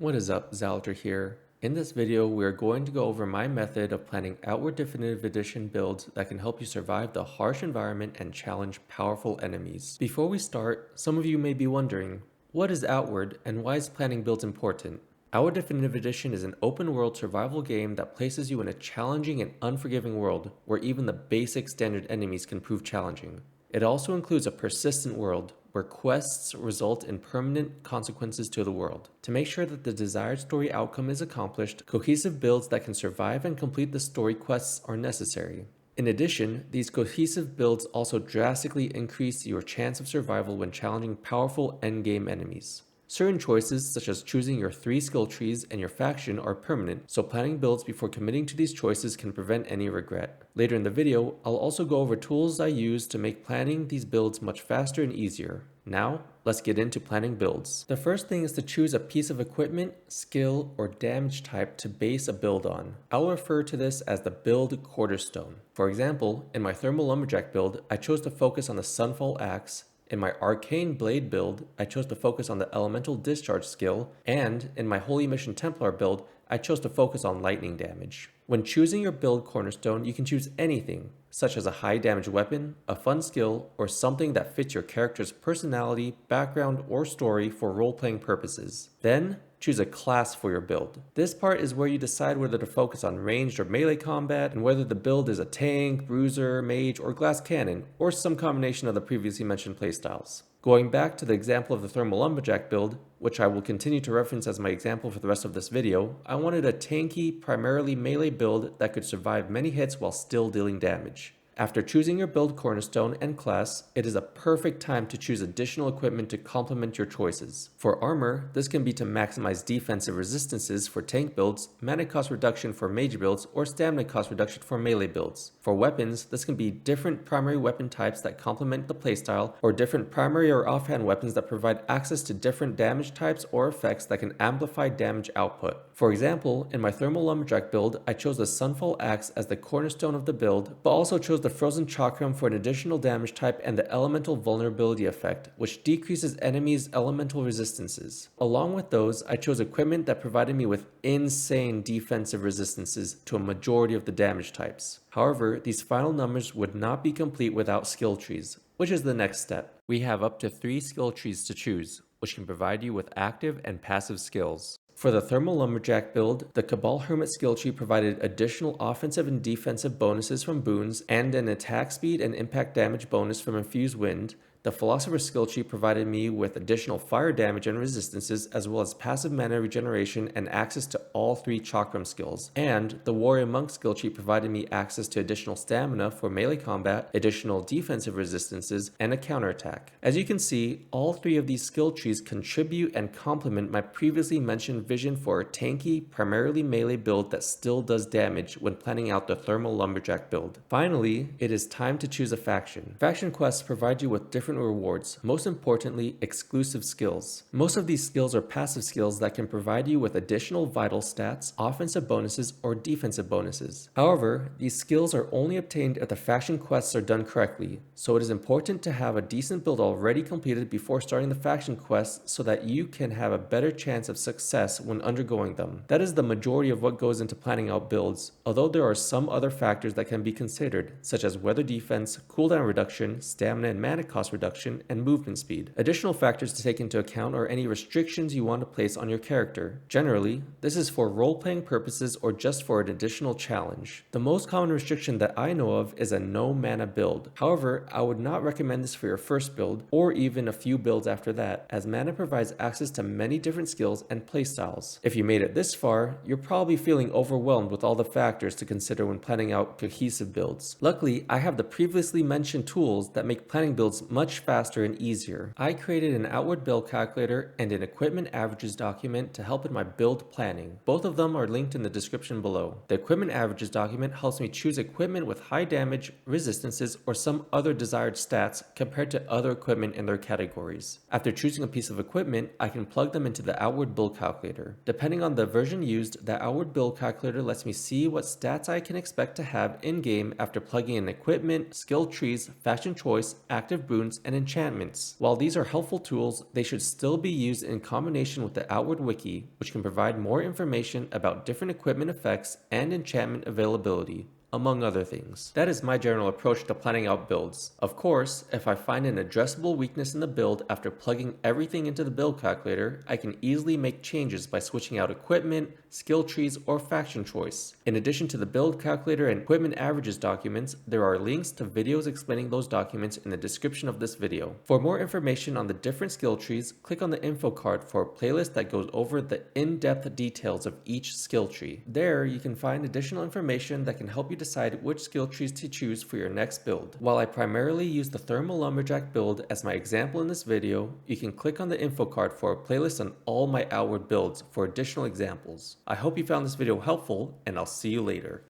What is up, Xaliter here. In this video, we are going to go over my method of planning outward definitive edition builds that can help you survive the harsh environment and challenge powerful enemies. Before we start, some of you may be wondering, what is outward and why is planning builds important? Outward Definitive Edition is an open world survival game that places you in a challenging and unforgiving world where even the basic standard enemies can prove challenging. It also includes a persistent world where quests result in permanent consequences to the world. To make sure that the desired story outcome is accomplished, cohesive builds that can survive and complete the story quests are necessary. In addition, these cohesive builds also drastically increase your chance of survival when challenging powerful endgame enemies. Certain choices, such as choosing your 3 skill trees and your faction, are permanent, so planning builds before committing to these choices can prevent any regret. Later in the video, I'll also go over tools I use to make planning these builds much faster and easier. Now, let's get into planning builds. The first thing is to choose a piece of equipment, skill, or damage type to base a build on. I'll refer to this as the build cornerstone. For example, in my Thermal Lumberjack build, I chose to focus on the Sunfall Axe. In my Arcane Blade build, I chose to focus on the Elemental Discharge skill, and in my Holy Mission Templar build, I chose to focus on lightning damage. When choosing your build cornerstone, you can choose anything, such as a high damage weapon, a fun skill, or something that fits your character's personality, background, or story for role-playing purposes. Then, choose a class for your build. This part is where you decide whether to focus on ranged or melee combat, and whether the build is a tank, bruiser, mage, or glass cannon, or some combination of the previously mentioned playstyles. Going back to the example of the Thermal Lumberjack build, which I will continue to reference as my example for the rest of this video, I wanted a tanky, primarily melee build that could survive many hits while still dealing damage. After choosing your build cornerstone and class, it is a perfect time to choose additional equipment to complement your choices. For armor, this can be to maximize defensive resistances for tank builds, mana cost reduction for mage builds, or stamina cost reduction for melee builds. For weapons, this can be different primary weapon types that complement the playstyle, or different primary or offhand weapons that provide access to different damage types or effects that can amplify damage output. For example, in my Thermal Lumberjack build, I chose the Sunfall Axe as the cornerstone of the build, but also chose the Frozen Chakram for an additional damage type and the Elemental Vulnerability effect, which decreases enemies' elemental resistances. Along with those, I chose equipment that provided me with insane defensive resistances to a majority of the damage types. However, these final numbers would not be complete without skill trees, which is the next step. We have up to 3 skill trees to choose, which can provide you with active and passive skills. For the Thermal Lumberjack build, the Cabal Hermit skill tree provided additional offensive and defensive bonuses from boons and an attack speed and impact damage bonus from Infused Wind. The Philosopher skill tree provided me with additional fire damage and resistances, as well as passive mana regeneration and access to all 3 Chakram skills. And the Warrior Monk skill tree provided me access to additional stamina for melee combat, additional defensive resistances, and a counterattack. As you can see, all 3 of these skill trees contribute and complement my previously mentioned vision for a tanky, primarily melee build that still does damage when planning out the Thermal Lumberjack build. Finally, it is time to choose a faction. Faction quests provide you with different rewards, most importantly, exclusive skills. Most of these skills are passive skills that can provide you with additional vital stats, offensive bonuses, or defensive bonuses. However, these skills are only obtained if the faction quests are done correctly, so it is important to have a decent build already completed before starting the faction quests so that you can have a better chance of success when undergoing them. That is the majority of what goes into planning out builds, although there are some other factors that can be considered, such as weather defense, cooldown reduction, stamina and mana cost reduction, and movement speed. Additional factors to take into account are any restrictions you want to place on your character. Generally, this is for role-playing purposes or just for an additional challenge. The most common restriction that I know of is a no mana build. However, I would not recommend this for your first build, or even a few builds after that, as mana provides access to many different skills and playstyles. If you made it this far, you're probably feeling overwhelmed with all the factors to consider when planning out cohesive builds. Luckily, I have the previously mentioned tools that make planning builds much faster and easier. I created an outward build calculator and an equipment averages document to help in my build planning. Both of them are linked in the description below. The equipment averages document helps me choose equipment with high damage, resistances, or some other desired stats compared to other equipment in their categories. After choosing a piece of equipment, I can plug them into the outward build calculator. Depending on the version used, the outward build calculator lets me see what stats I can expect to have in-game after plugging in equipment, skill trees, faction choice, active boons, moves, and enchantments. While these are helpful tools, they should still be used in combination with the Outward Wiki, which can provide more information about different equipment effects and enchantment availability, among other things. That is my general approach to planning out builds. Of course, if I find an addressable weakness in the build after plugging everything into the build calculator, I can easily make changes by switching out equipment, skill trees, or faction choice. In addition to the build calculator and equipment averages documents, there are links to videos explaining those documents in the description of this video. For more information on the different skill trees, click on the info card for a playlist that goes over the in-depth details of each skill tree. There, you can find additional information that can help you decide which skill trees to choose for your next build. While I primarily use the Thermal Lumberjack build as my example in this video, you can click on the info card for a playlist on all my Outward builds for additional examples. I hope you found this video helpful, and I'll see you later.